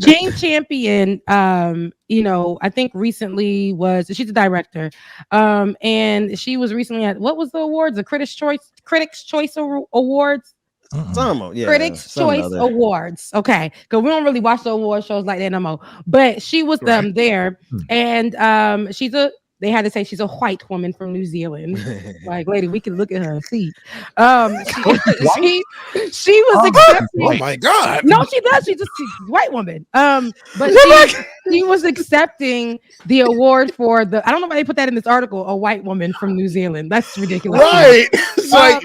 Jane Campion, I think recently she's a director. And she was recently at, what was the awards? The Critics' Choice Awards. Critics' Choice Awards. Okay, because we don't really watch the award shows like that no more. But she was there, and they had to say she's a white woman from New Zealand. Like, lady, we can look at her and see. She was accepting. Oh my God! No, she does. She's a white woman. But she was accepting the award for the. I don't know why they put that in this article. A white woman from New Zealand. That's ridiculous. Right? It's like,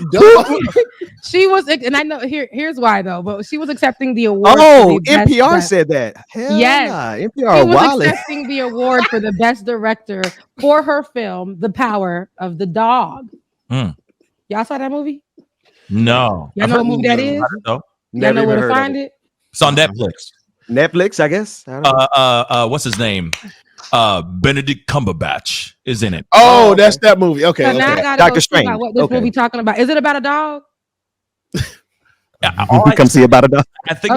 she was, and I know here's why though. But she was accepting the award. Oh, NPR said that. Yes, NPR. She was accepting the award for the best director for her film, The Power of the Dog. Y'all saw that movie? No. Y'all know what movie that is? No. Y'all know where to find it? It's on Netflix. Netflix, I guess. I don't know. What's his name? Benedict Cumberbatch is in it. Oh, that's that movie. Okay. So now I gotta Dr. go Strange. about what this movie talking about. Is it about a dog? Come see about a dog. I think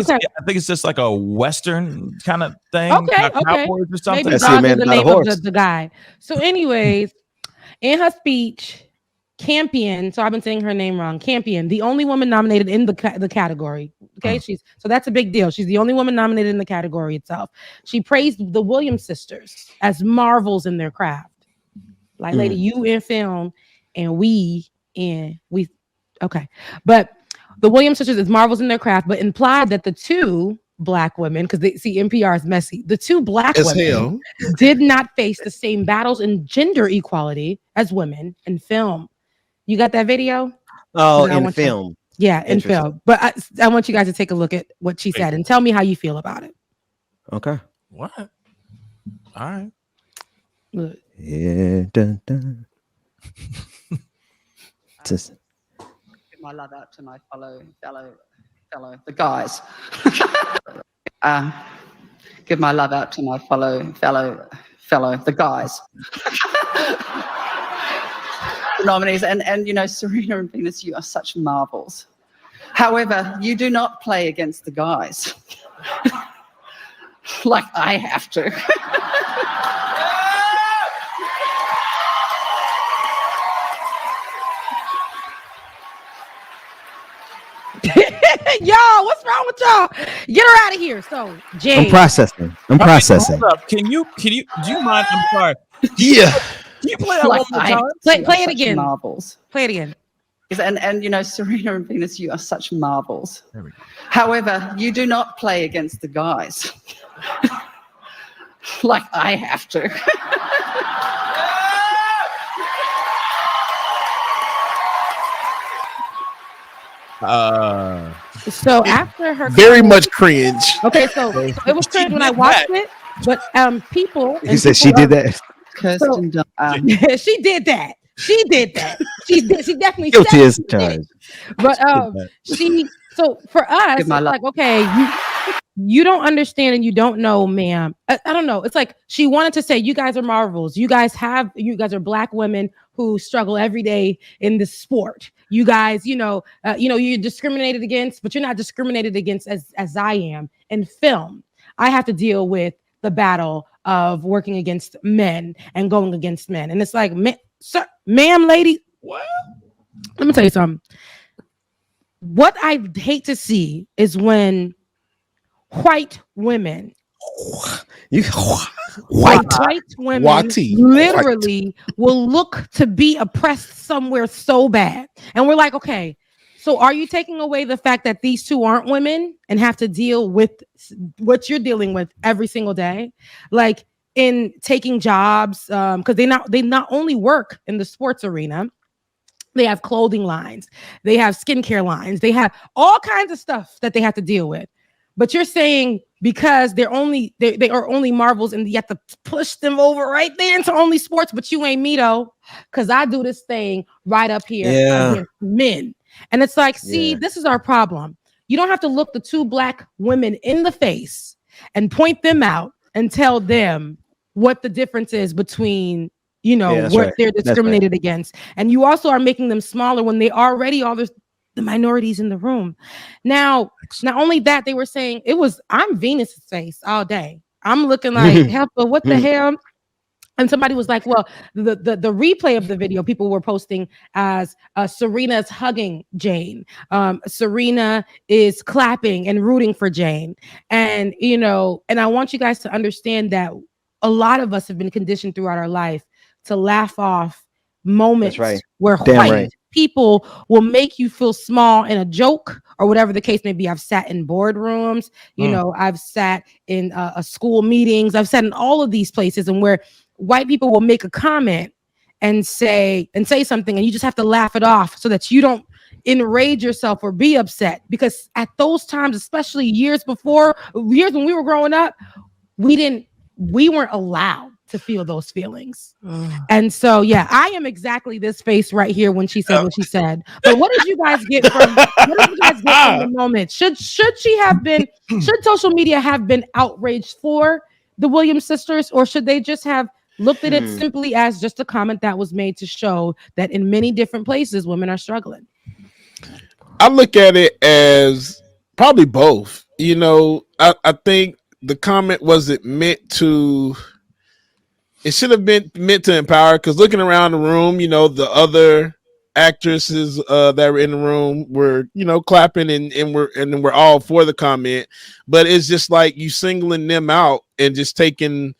it's just like a Western kind of thing. Okay. Cowboys or something. Maybe dog is the name of the guy. So, anyways, in her speech, Campion. So I've been saying her name wrong. Campion, the only woman nominated in the category. Okay, so that's a big deal. She's the only woman nominated in the category itself. She praised the Williams sisters as marvels in their craft. Like, lady, you in film, and we. Okay, but the Williams sisters is marvels in their craft, but implied that the two Black women, because they see NPR is messy. The two Black women did not face the same battles in gender equality as women in film. You got that video? Oh, in film. Yeah, in film. But I want you guys to take a look at what she said and tell me how you feel about it. Okay. What? All right. Look. Yeah. Dun, dun. Just my love out to my fellow, the guys. Give my love out to my fellow, the guys. The nominees, and Serena and Venus, you are such marvels. However, you do not play against the guys like I have to. Y'all, what's wrong with y'all? Get her out of here. So, Jane. I'm processing. Hold up. Can you? Do you mind? I'm sorry. Yeah. Can you play that one more time? Play it again. Marvels. Play it again. And Serena and Venus, you are such marvels. There we go. However, you do not play against the guys like I have to. So after her very much cringe. Okay, so it was cringe when I watched it, but people. He said she did that. She did that. She did that. She definitely guilty as charged. But so for us, it's like, okay, you don't understand and you don't know, ma'am. I don't know. It's like she wanted to say, you guys are marvels. You guys are Black women who struggle every day in this sport. You guys, you're discriminated against, but you're not discriminated against as I am in film. I have to deal with the battle of working against men and going against men. And it's like, ma'am, lady, what? Let me tell you something. What I hate to see is when white women, white women literally will look to be oppressed somewhere so bad. And we're like, okay, so are you taking away the fact that these two aren't women and have to deal with what you're dealing with every single day? Like in taking jobs, because they not only work in the sports arena, they have clothing lines, they have skincare lines, they have all kinds of stuff that they have to deal with. But you're saying because they are only marvels and you have to push them over right there into only sports, but you ain't me though, because I do this thing right up here against men. And it's like, see, this is our problem. You don't have to look the two Black women in the face and point them out and tell them what the difference is between, what they're discriminated against. And you also are making them smaller when they already all this the minorities in the room. Now, not only that, they were saying I'm Venus's face all day. I'm looking like, but what the hell? And somebody was like, well, the replay of the video people were posting as Serena's hugging Jane. Serena is clapping and rooting for Jane. And, and I want you guys to understand that a lot of us have been conditioned throughout our life to laugh off moments where white people will make you feel small in a joke or whatever the case may be. I've sat in boardrooms, I've sat in school meetings. I've sat in all of these places and where white people will make a comment and say something and you just have to laugh it off so that you don't enrage yourself or be upset, because at those times, especially years when we were growing up, we weren't allowed to feel those feelings. And so, I am exactly this face right here when she said what she said. But what did you guys get from the moment? Should social media have been outraged for the Williams sisters, or should they just have looked at it simply as just a comment that was made to show that in many different places women are struggling? I look at it as probably both. I think the comment wasn't meant to. It should have been meant to empower, because looking around the room, the other actresses that were in the room were, clapping and we're all for the comment. But it's just like you singling them out and just taking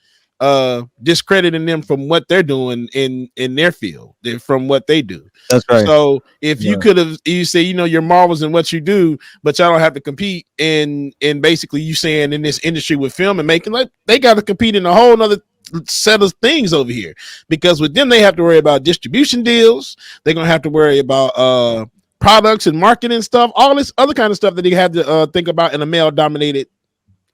discrediting them from what they're doing in their field, from what they do. That's right. So if you could have, you say, you're marvelous in what you do, but y'all don't have to compete in basically you saying in this industry with film and making, like they got to compete in a whole nother set of things over here, because with them they have to worry about distribution deals. They're gonna have to worry about products and marketing stuff, all this other kind of stuff that they have to think about in a male dominated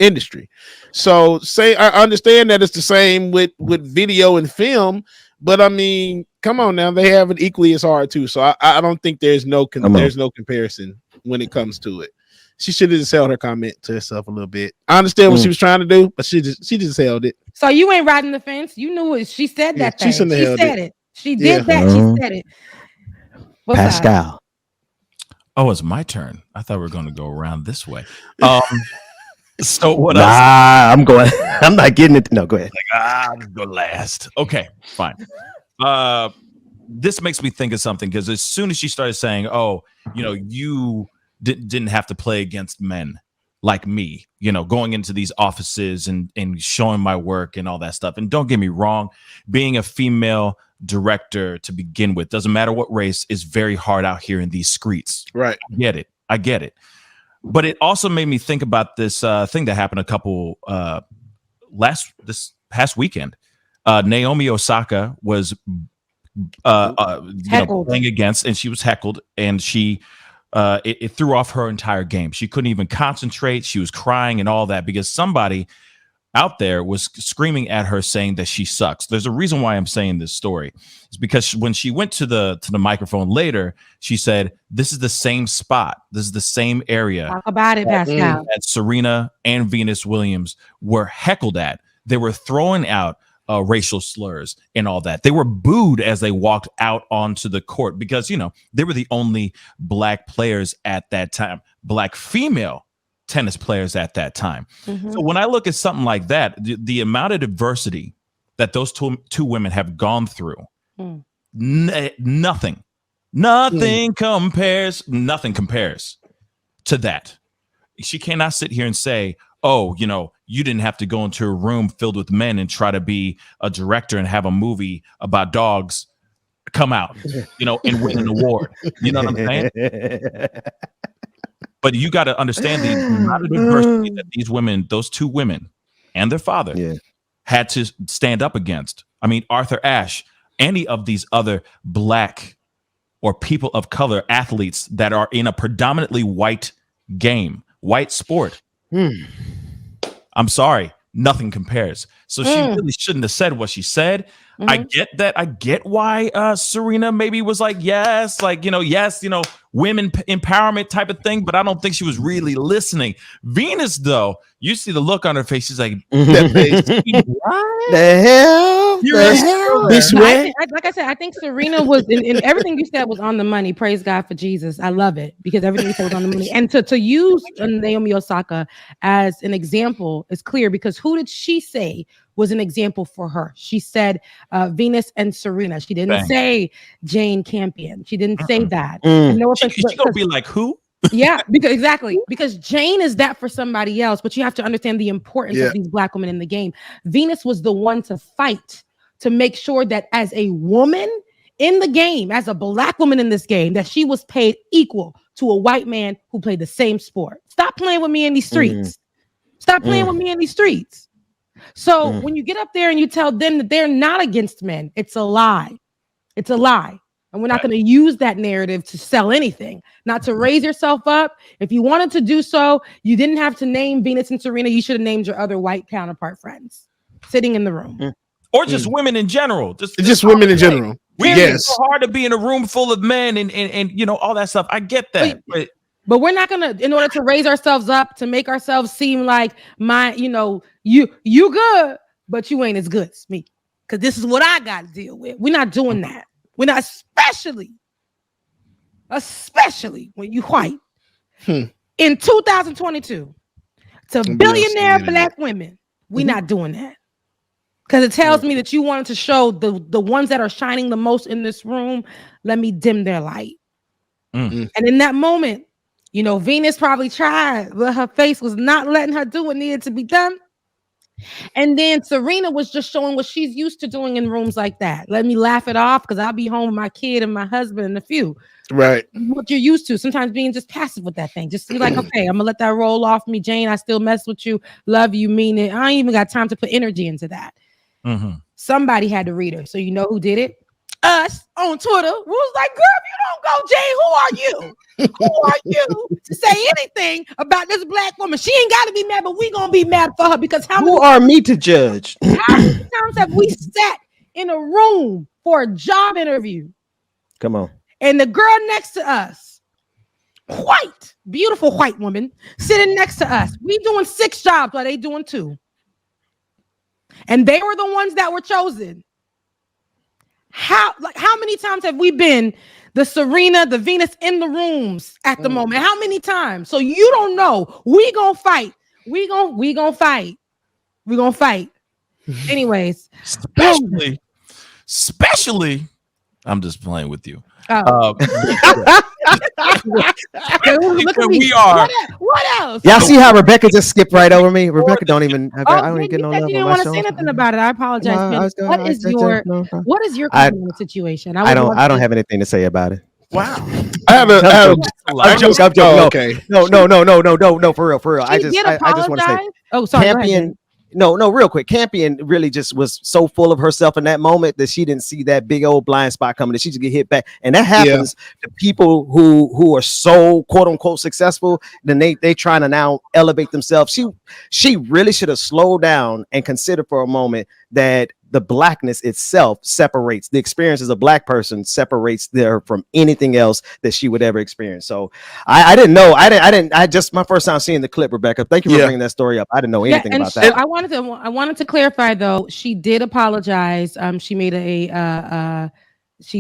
industry. So I understand that it's the same with video and film, but I mean, come on now, they have it equally as hard too. So I don't think there's no comparison when it comes to it. She should have just held her comment to herself a little bit. I understand what she was trying to do, but she just held it. So you ain't riding the fence. You knew it. She said that thing. She said it. She did that. She said it. What's Pascal. That? Oh, it's my turn. I thought we were going to go around this way. So what else? I'm going. I'm not getting it. No, go ahead. I'll go last. Okay, fine. This makes me think of something, because as soon as she started saying, "Oh, you didn't have to play against men like me," going into these offices and showing my work and all that stuff. And don't get me wrong, being a female director to begin with, doesn't matter what race, is very hard out here in these streets. Right. I get it. But it also made me think about this thing that happened this past weekend. Naomi Osaka was playing against, and she was heckled, and she it threw off her entire game. She couldn't even concentrate. She was crying and all that because somebody out there was screaming at her saying that she sucks. There's a reason why I'm saying this story. It's because when she went to the microphone later, she said, "This is the same spot. This is the same area." Talk about it, Pascal. That Serena and Venus Williams were heckled at. They were throwing out racial slurs and all that. They were booed as they walked out onto the court because, they were the only black players at that time, black female tennis players at that time. Mm-hmm. So when I look at something like that, the amount of diversity that those two women have gone through, nothing compares to that. She cannot sit here and say, "Oh, you didn't have to go into a room filled with men and try to be a director and have a movie about dogs come out, and win an award." You know what I'm saying? But you got to understand the amount of diversity that those two women and their father had to stand up against. I mean, Arthur Ashe, any of these other black or people of color athletes that are in a predominantly white game, white sport. I'm sorry, nothing compares. So she really shouldn't have said what she said. I get that. I get why Serena maybe was like, yes, like, women empowerment type of thing, but I don't think she was really listening. Venus, though, you see the look on her face. She's like, that face. What the hell? This way? Like I said, I think Serena was in everything you said was on the money. Praise God for Jesus. I love it because everything you said was on the money. And to use Naomi Osaka as an example is clear because who did she say was an example for her? She said Venus and Serena. She didn't say Jane Campion. She didn't say that. No offense, she gonna be like who? Yeah, because Jane is that for somebody else, but you have to understand the importance of these Black women in the game. Venus was the one to fight to make sure that as a woman in the game, as a Black woman in this game, that she was paid equal to a white man who played the same sport. Stop playing with me in these streets. Stop playing with me in these streets. So when you get up there and you tell them that they're not against men, it's a lie. It's a lie. And we're not going to use that narrative to sell anything, not to raise yourself up. If you wanted to do so, you didn't have to name Venus and Serena. You should have named your other white counterpart friends sitting in the room. Or just women in general. Just women in general. It's so hard to be in a room full of men and all that stuff. I get that. But we're not going to, in order to raise ourselves up, to make ourselves seem like you good, but you ain't as good as me. Because this is what I got to deal with. We're not doing that. We're not, especially when you white. In 2022, to billionaire Black women, we're not doing that. Because it tells me that you wanted to show the ones that are shining the most in this room, let me dim their light. And in that moment, Venus probably tried, but her face was not letting her do what needed to be done. And then Serena was just showing what she's used to doing in rooms like that. Let me laugh it off because I'll be home with my kid and my husband and a few. Right. What you're used to. Sometimes being just passive with that thing. Just be like, okay, I'm going to let that roll off me, Jane. I still mess with you. Love you, mean it. I ain't even got time to put energy into that. Somebody had to read her. So you know who did it? Us on Twitter. We was like, girl, if you don't go, Jane, who are you? Who are you to say anything about this Black woman? She ain't got to be mad, but we gonna be mad for her because who are me to judge? How many times have we sat in a room for a job interview? Come on. And the girl next to us, white, beautiful white woman, sitting next to us. We doing 6 jobs while they doing 2. And they were the ones that were chosen. How many times have we been the Serena, the Venus in the rooms at the moment? How many times? So you don't know. We gonna fight. We gonna fight. We gonna fight. Anyways, especially, I'm just playing with you. Look at me. We are. What else? Y'all see how Rebecca just skipped right over me? Rebecca don't even. I don't even get no love. You didn't want to say nothing about it. I apologize. What is your situation? I don't have anything to say about it. Wow. I'm joking. Okay. No. For real. I just want to say. Oh, sorry. Campion. No, real quick. Campion really just was so full of herself in that moment that she didn't see that big old blind spot coming, that she just get hit back. And that happens to people who are so quote unquote successful. Then they trying to now elevate themselves. She really should have slowed down and considered for a moment that the Blackness itself separates the experience as a Black person, separates her from anything else that she would ever experience. So I didn't know. I just my first time seeing the clip, Rebecca. Thank you for bringing that story up. I didn't know anything about that. I wanted to clarify though. She did apologize. She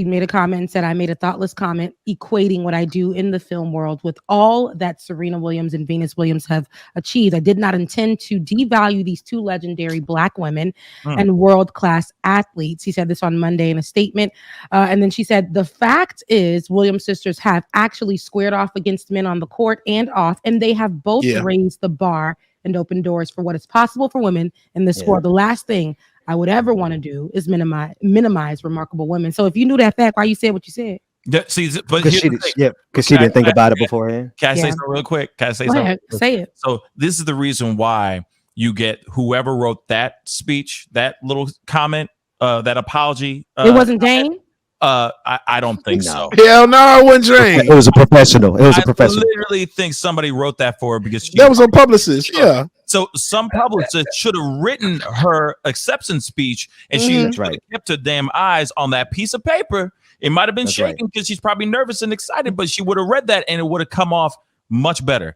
made a comment and said, I made a thoughtless comment equating what I do in the film world with all that Serena Williams and Venus Williams have achieved. I did not intend to devalue these 2 legendary Black women and world-class athletes. He said this on Monday in a statement. And then she said, the fact is Williams sisters have actually squared off against men on the court and off, and they have both raised the bar and opened doors for what is possible for women in this world. The last thing I would ever want to do is minimize remarkable women. So if you knew that fact, why you said what you said? Yeah, see, but because she didn't think about it beforehand. Can I say something real quick? Can I say something? Say it. So this is the reason why you get whoever wrote that speech, that little comment, that apology. It wasn't Jane. I don't think so. Hell no, it wasn't Jane. It was a professional. I literally think somebody wrote that for her because that was a publicist. Yeah. So some publicist should have written her acceptance speech, and she That's right. kept her damn eyes on that piece of paper. It might have been That's shaking because she's probably nervous and excited, but she would have read that and it would have come off much better.